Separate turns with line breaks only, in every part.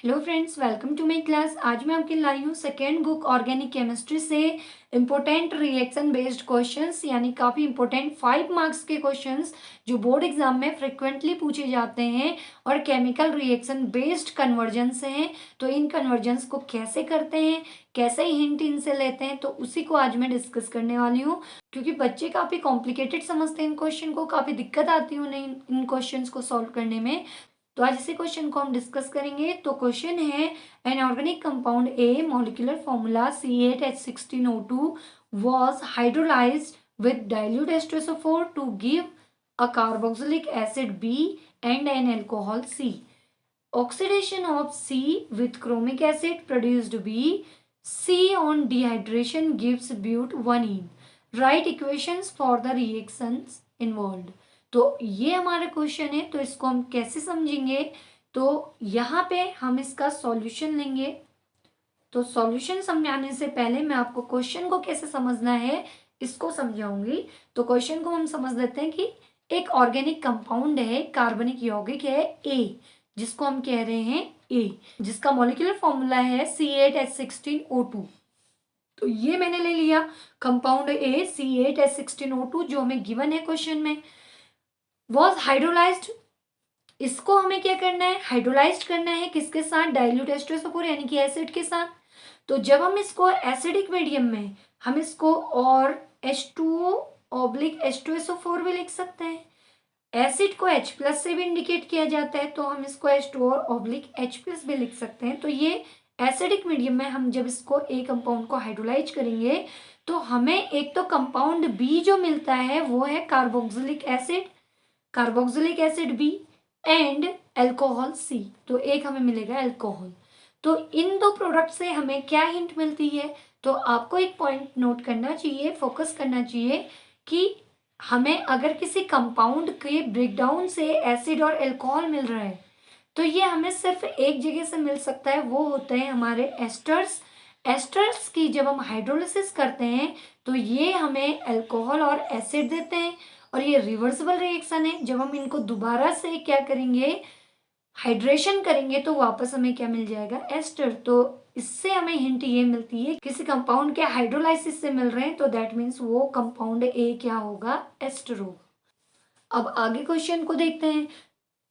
Hello friends, welcome to my class. आज मैं आपके लाई हूँ सेकेंड बुक ऑर्गेनिक केमिस्ट्री से इम्पोर्टेंट रिएक्शन बेस्ड क्वेश्चंस, यानी काफ़ी इंपॉर्टेंट 5 मार्क्स के क्वेश्चंस जो बोर्ड एग्जाम में फ्रिक्वेंटली पूछे जाते हैं और केमिकल रिएक्शन बेस्ड कन्वर्जन्स हैं। तो इन कन्वर्जन्स को कैसे करते हैं, कैसे हिंट इनसे लेते हैं, तो उसी को आज मैं डिस्कस करने वाली हूँ। क्योंकि बच्चे काफ़ी कॉम्प्लिकेटेड समझते हैं इन क्वेश्चन को, काफ़ी दिक्कत आती है उन्हें इन क्वेश्चन को सॉल्व करने में। तो आज इसी क्वेश्चन को हम डिस्कस करेंगे। तो क्वेश्चन है, an organic compound A molecular formula C8H16O2 was hydrolyzed with dilute H2SO4 to give a carboxylic acid B and an alcohol C. Oxidation of C with chromic acid produced B. C on dehydration gives but1ene. Write equations for the reactions involved. तो ये हमारा question है। तो इसको हम कैसे समझेंगे, तो यहाँ पे हम इसका सॉल्यूशन लेंगे। तो सॉल्यूशन समझाने से पहले मैं आपको क्वेश्चन को कैसे समझना है इसको समझाऊंगी। तो क्वेश्चन को हम समझ लेते हैं कि एक ऑर्गेनिक कंपाउंड है, कार्बनिक यौगिक है ए, जिसको हम कह रहे हैं ए, जिसका मॉलिक्यूलर फॉर्मूला है C8H16O2। तो ये मैंने ले लिया कंपाउंड ए C8H16O2 जो हमें गिवन है क्वेश्चन में। वॉज हाइड्रोलाइज्ड, इसको हमें क्या करना है, हाइड्रोलाइज्ड करना है। किसके साथ, डाइल्यूट H2SO4 यानी कि एसिड के साथ। तो जब हम इसको एसिडिक मीडियम में, हम इसको और H2O/H2SO4 भी लिख सकते हैं। एसिड को H प्लस से भी इंडिकेट किया जाता है, तो हम इसको H2O/H प्लस भी लिख सकते हैं। तो ये एसिडिक मीडियम में हम जब इसको ए कंपाउंड को हाइड्रोलाइज करेंगे तो हमें एक तो कंपाउंड बी जो मिलता है वो है carboxylic acid B and alcohol C. तो एक हमें मिलेगा अल्कोहल। तो इन दो प्रोडक्ट से हमें क्या हिंट मिलती है, तो आपको एक पॉइंट नोट करना चाहिए, फोकस करना चाहिए कि हमें अगर किसी कंपाउंड के ब्रेकडाउन से एसिड और अल्कोहल मिल रहा है तो ये हमें सिर्फ एक जगह से मिल सकता है, वो होते हैं हमारे एस्टर्स। एस्टर्स की जब हम हाइड्रोलिसिस करते हैं तो ये हमें अल्कोहल और एसिड देते हैं, और ये रिवर्सिबल रिएक्शन है। जब हम इनको दोबारा से क्या करेंगे, हाइड्रेशन करेंगे, तो वापस हमें क्या मिल जाएगा, एस्टर। तो इससे हमें हिंट ये मिलती है किसी कंपाउंड के हाइड्रोलाइसिस से मिल रहे हैं तो दैट मीन्स वो कंपाउंड ए क्या होगा, एस्टर होगा। अब आगे क्वेश्चन को देखते हैं।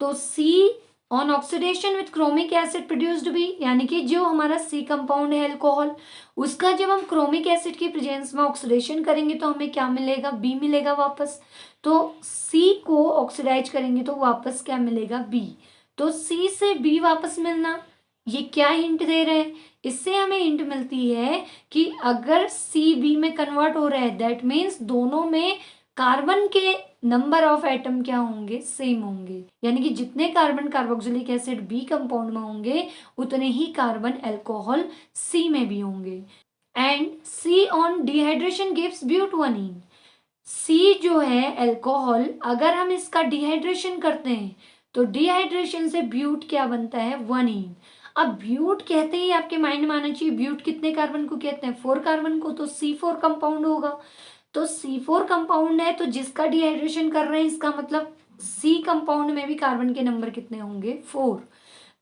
तो C on oxidation with chromic acid produced B, यानी कि जो हमारा सी कंपाउंड है अल्कोहल, उसका जब हम क्रोमिक एसिड की प्रेजेंस में ऑक्सीडेशन करेंगे तो हमें क्या मिलेगा, बी मिलेगा वापस। तो सी को ऑक्सीडाइज करेंगे तो वापस क्या मिलेगा, बी। तो सी से बी वापस मिलना, ये क्या हिंट दे रहे हैं, इससे हमें हिंट मिलती है कि अगर सी बी में कन्वर्ट हो रहा है दैट मीन्स दोनों में कार्बन के नंबर ऑफ एटम क्या होंगे, सेम होंगे। यानी कि जितने carbon carboxylic acid B compound में होंगे उतने ही कार्बन अल्कोहल सी में भी होंगे। And C on dehydration gives but1ene। C जो है अल्कोहल, अगर हम इसका डिहाइड्रेशन करते हैं तो डिहाइड्रेशन से ब्यूट क्या बनता है, 1ene। अब ब्यूट कहते ही आपके माइंड में आना चाहिए ब्यूट कितने कार्बन को कहते हैं, 4 कार्बन को, तो C4 कंपाउंड होगा। तो C4 कंपाउंड है तो जिसका डिहाइड्रेशन कर रहे हैं इसका मतलब C कंपाउंड में भी कार्बन के नंबर कितने होंगे, 4।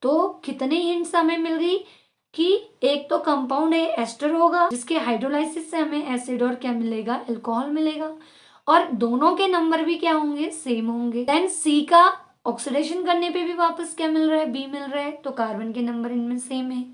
तो कितने हिंट्स हमें मिल गई कि एक तो कंपाउंड है एस्टर होगा जिसके हाइड्रोलाइसिस से हमें एसिड और क्या मिलेगा, अल्कोहल मिलेगा, और दोनों के नंबर भी क्या होंगे, सेम होंगे। देन सी का ऑक्सीडेशन करने पे भी वापस क्या मिल रहा है, बी मिल रहा है, तो कार्बन के नंबर इनमें सेम है।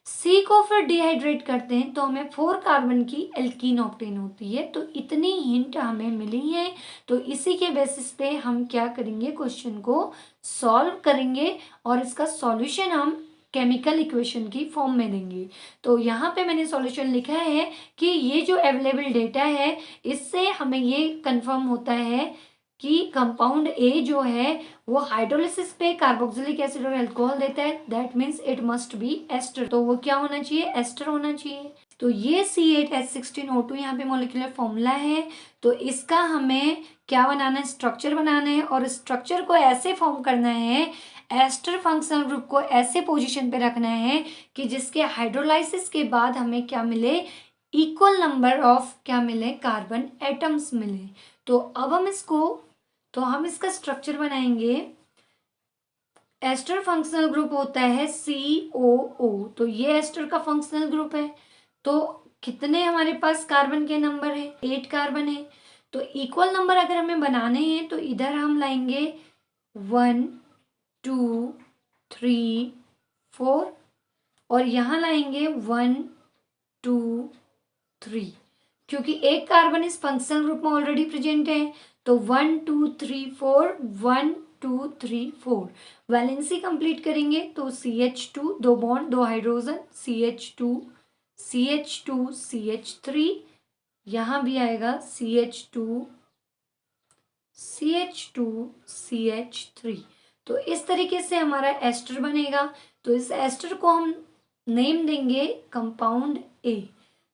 सी को फिर डिहाइड्रेट करते हैं तो हमें 4 कार्बन की एल्कीन ऑप्टेन होती है। तो इतनी हिंट हमें मिली है। तो इसी के बेसिस पे हम क्या करेंगे, क्वेश्चन को सॉल्व करेंगे और इसका सॉल्यूशन हम केमिकल इक्वेशन की फॉर्म में देंगे। तो यहाँ पे मैंने सॉल्यूशन लिखा है कि ये जो अवेलेबल डेटा है इससे हमें ये कंफर्म होता है कि कंपाउंड ए जो है वो हाइड्रोलिसिस पे कार्बोक्सिलिक एसिड और अल्कोहल देता है, that means it must be ester. तो वो क्या होना चाहिए, एस्टर होना चाहिए। तो ये C8H16O2 यहाँ पे मॉलिक्यूलर फॉर्मूला है। तो इसका हमें क्या बनाना है, स्ट्रक्चर बनाना है, और स्ट्रक्चर को ऐसे फॉर्म करना है, एस्टर फंक्शनल ग्रुप को ऐसे पोजीशन पे रखना है कि जिसके हाइड्रोलाइसिस के बाद हमें क्या मिले, इक्वल नंबर ऑफ क्या मिले, कार्बन एटम्स मिले। तो अब हम इसका स्ट्रक्चर बनाएंगे। एस्टर फंक्शनल ग्रुप होता है COO, तो ये एस्टर का फंक्शनल ग्रुप है। तो कितने हमारे पास कार्बन के नंबर है? 8 कार्बन है। तो इक्वल नंबर अगर हमें बनाने हैं तो इधर हम लाएंगे 1 2 3 4 और यहाँ लाएंगे 1 2 3, क्योंकि एक कार्बन इस फंक्शनल ग्रुप में ऑलरेडी प्रेजेंट है। तो 1 2 3 4 1 2 3 4 वैलेंसी कंप्लीट करेंगे तो CH2 दो बॉन्ड दो हाइड्रोजन CH2 CH2 CH3, यहाँ भी आएगा CH2 CH2 CH3। तो इस तरीके से हमारा एस्टर बनेगा। तो इस एस्टर को हम नेम देंगे कंपाउंड ए।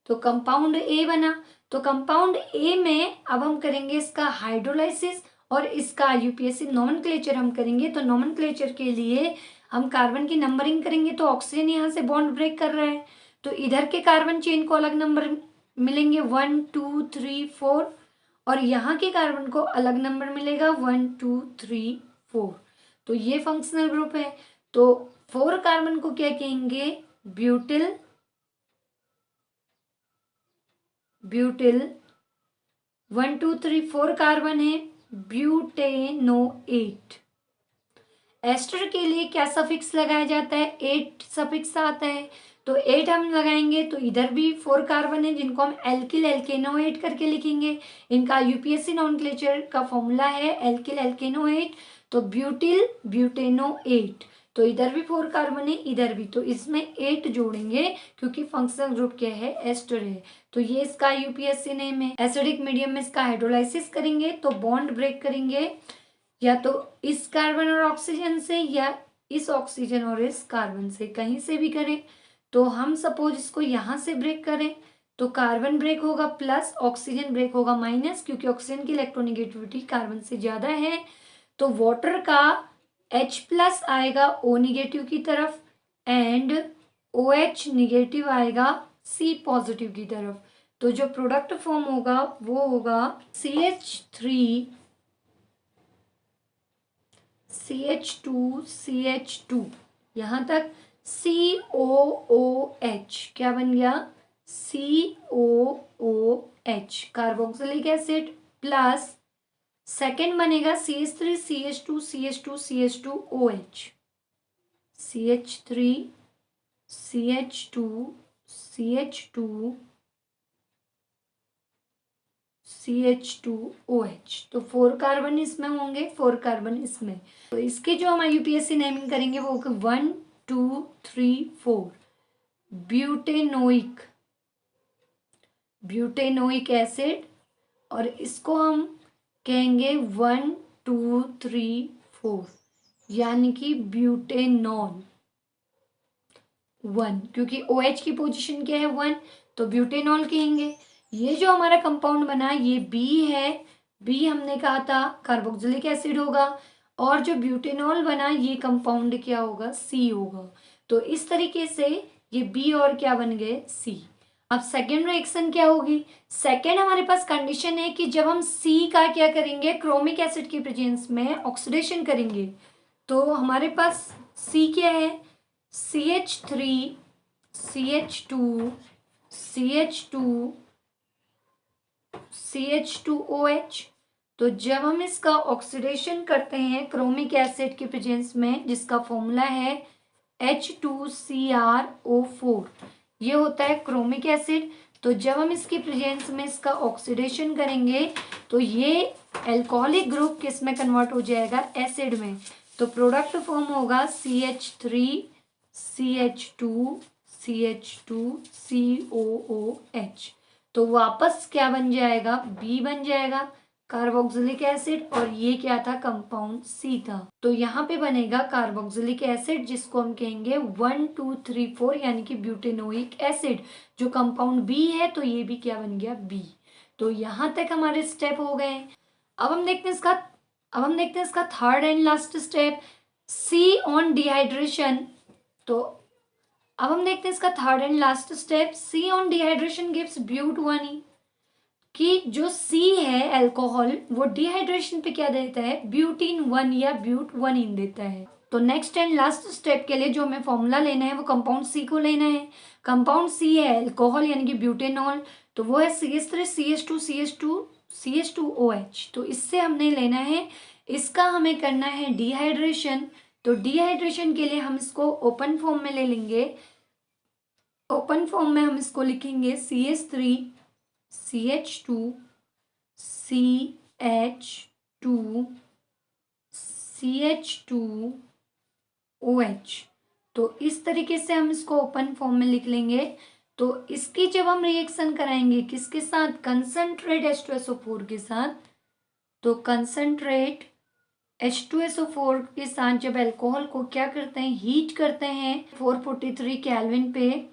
तो कंपाउंड ए बना। तो कंपाउंड ए में अब हम करेंगे इसका हाइड्रोलाइसिस और इसका यूपीएससी नोमेनक्लेचर हम करेंगे। तो नोमेनक्लेचर के लिए हम कार्बन की नंबरिंग करेंगे। तो ऑक्सीजन यहाँ से बॉन्ड ब्रेक कर रहा है तो इधर के कार्बन चेन को अलग नंबर मिलेंगे 1 2 3 4 और यहाँ के कार्बन को अलग नंबर मिलेगा 1 2 3 4। तो ये फंक्शनल ग्रुप है। तो 4 कार्बन को क्या कहेंगे? ब्यूटिल। ब्यूटिल 1 2 3 4 कार्बन है ब्यूटेनोएट। एस्टर के लिए क्या सफिक्स लगाया जाता है? 8 सफिक्स आता है। तो 8 हम लगाएंगे तो इधर भी 4 कार्बन है जिनको हम एल्किल एल्केनोएट करके लिखेंगे। इनका यूपीएससी नोमेनक्लेचर का फॉर्मूला है एल्किल एल्केनोएट। तो ब्यूटिल ब्यूटेनोएट। तो इधर भी 4 कार्बन है इधर भी, तो इसमें 8 जोड़ेंगे क्योंकि फंक्शनल ग्रुप क्या है? एस्टर है। तो ये इसका यूपीएससी नेम है। एसिडिक मीडियम में इसका हाइड्रोलाइसिस करेंगे तो बॉन्ड ब्रेक करेंगे या तो इस कार्बन और ऑक्सीजन से या इस ऑक्सीजन और इस कार्बन से, कहीं से भी करें। तो हम सपोज इसको यहाँ से ब्रेक करें तो कार्बन ब्रेक होगा प्लस, ऑक्सीजन ब्रेक होगा माइनस, क्योंकि ऑक्सीजन की इलेक्ट्रोनेगेटिविटी कार्बन से ज्यादा है। तो वाटर का H प्लस आएगा O निगेटिव की तरफ एंड OH निगेटिव आएगा C पॉजिटिव की तरफ। तो जो प्रोडक्ट फॉर्म होगा वो होगा CH2 यहाँ तक COOH क्या बन गया? COOH carboxylic acid plus second बनेगा CH3 CH2 CH2 CH2OH CH3 CH2 CH2 CH2OH। तो 4 कार्बन इसमें होंगे 4 कार्बन इसमें। तो इसके जो हम यूपीएससी नेमिंग करेंगे वो होगा 1 2 3 4 ब्यूटेनोइक एसिड और इसको हम कहेंगे 1 2 3 4 यानी कि ब्यूटेनॉल 1, क्योंकि OH की पोजीशन क्या है 1, तो ब्यूटेनॉल कहेंगे। ये जो हमारा कंपाउंड बना ये B है। B हमने कहा था कार्बोक्सिलिक एसिड होगा और जो ब्यूटेनॉल बना ये कंपाउंड क्या होगा? C होगा। तो इस तरीके से ये B और क्या बन गए? C। अब सेकेंड रिएक्शन क्या होगी? सेकेंड हमारे पास कंडीशन है कि जब हम C का क्या करेंगे? क्रोमिक एसिड की प्रेजेंस में ऑक्सीडेशन करेंगे तो हमारे पास C क्या है? CH3 CH2 CH2 CH2OH। तो जब हम इसका ऑक्सीडेशन करते हैं क्रोमिक एसिड के प्रेजेंस में जिसका फॉर्मूला है H2CrO4, ये होता है क्रोमिक एसिड। तो जब हम इसकी प्रेजेंस में इसका ऑक्सीडेशन करेंगे तो ये एल्कोहलिक ग्रुप किस में कन्वर्ट हो जाएगा? एसिड में। तो प्रोडक्ट फॉर्म होगा CH3 CH2 CH2 COOH। तो वापस क्या बन जाएगा? B बन जाएगा कार्बोक्सिलिक एसिड और ये क्या था? कंपाउंड C था। तो यहाँ पे बनेगा कार्बोक्सिलिक एसिड जिसको हम कहेंगे 1 2 3 4 यानी कि ब्यूटेनोइक एसिड। जो कंपाउंड B है तो ये भी क्या बन गया? B। तो यहाँ तक हमारे स्टेप हो गए। अब हम देखते हैं इसका third and last step C on dehydration. तो अब हम देखते हैं इसका third and last step C on dehydration gives but 1E, कि जो C है अल्कोहल वो डिहाइड्रेशन पे क्या देता है? ब्यूटीन 1 या ब्यूट 1 इन देता है। तो नेक्स्ट एंड लास्ट स्टेप के लिए जो हमें फॉर्मूला लेना है वो कंपाउंड सी को लेना है। कंपाउंड सी है अल्कोहल यानी कि ब्यूटेनॉल, तो वो है CH3CH2CH2OH। तो इससे हमने लेना है, इसका हमें करना है डिहाइड्रेशन। तो डिहाइड्रेशन के लिए हम इसको ओपन फॉर्म में ले लेंगे। ओपन फॉर्म में हम इसको लिखेंगे CH3CH2CH2OH। तो इस तरीके से हम इसको ओपन फॉर्म में लिख लेंगे। तो इसकी जब हम रिएक्शन कराएंगे किसके साथ, कंसंट्रेट H2SO4 के साथ, तो कंसंट्रेट H2SO4 के साथ जब अल्कोहल को क्या करते हैं, हीट करते हैं 443 केल्विन पे।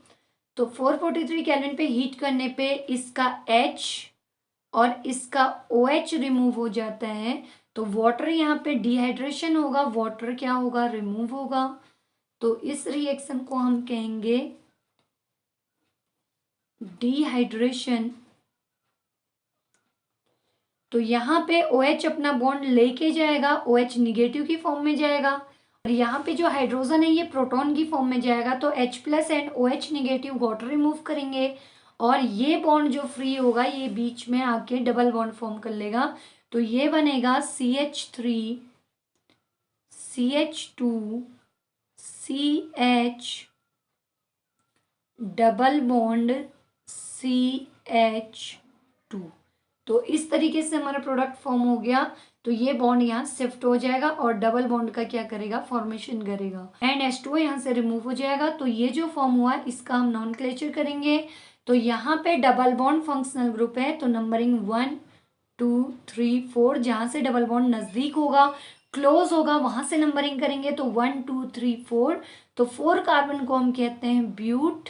तो 443 केल्विन पे हीट करने पे इसका H और इसका OH रिमूव हो जाता है। तो वाटर यहाँ पे डिहाइड्रेशन होगा, वाटर क्या होगा, रिमूव होगा। तो इस रिएक्शन को हम कहेंगे डिहाइड्रेशन। तो यहाँ पे OH अपना बॉन्ड लेके जाएगा, OH निगेटिव की फॉर्म में जाएगा, और यहाँ पे जो हाइड्रोजन है ये प्रोटॉन की फॉर्म में जाएगा। तो H+ and OH negative water remove करेंगे, और ये बॉन्ड जो फ्री होगा ये बीच में आके डबल बॉन्ड फॉर्म कर लेगा। तो ये बनेगा CH3CH2CH डबल बॉन्ड CH2। तो इस तरीके से हमारा प्रोडक्ट फॉर्म हो गया। तो ये बॉन्ड यहाँ शिफ्ट हो जाएगा और डबल बॉन्ड का क्या करेगा, फॉर्मेशन करेगा, एंड H2O यहाँ से रिमूव हो जाएगा। तो ये जो फॉर्म हुआ है इसका हम नॉनक्लेचर करेंगे। तो यहाँ पे डबल बॉन्ड फंक्शनल ग्रुप है, तो नंबरिंग 1 2 3 4, जहाँ से डबल बॉन्ड नजदीक होगा, क्लोज होगा, वहां से नंबरिंग करेंगे। तो 1 2 3 4, तो 4 कार्बन को हम कहते हैं ब्यूट।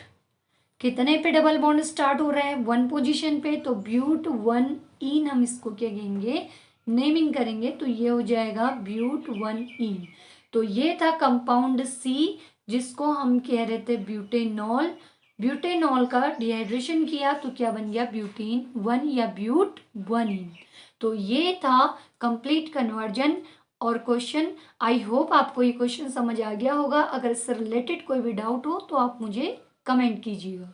कितने पे डबल बॉन्ड स्टार्ट हो रहा है, 1 पोजीशन पे, तो ब्यूट 1 हम इसको क्या कहेंगे, नेमिंग करेंगे। तो ये हो जाएगा ब्यूट 1 तो ये था कंपाउंड सी जिसको हम कह रहे थे ब्यूटेनॉल। ब्यूटेनॉल का डिहाइड्रेशन किया तो क्या बन गया, ब्यूटेन 1 या ब्यूट 1 तो ये था कंप्लीट कन्वर्जन और क्वेश्चन। आई होप आपको ये क्वेश्चन समझ आ गया होगा। अगर इससे रिलेटेड कोई भी डाउट हो तो आप मुझे कमेंट कीजिएगा।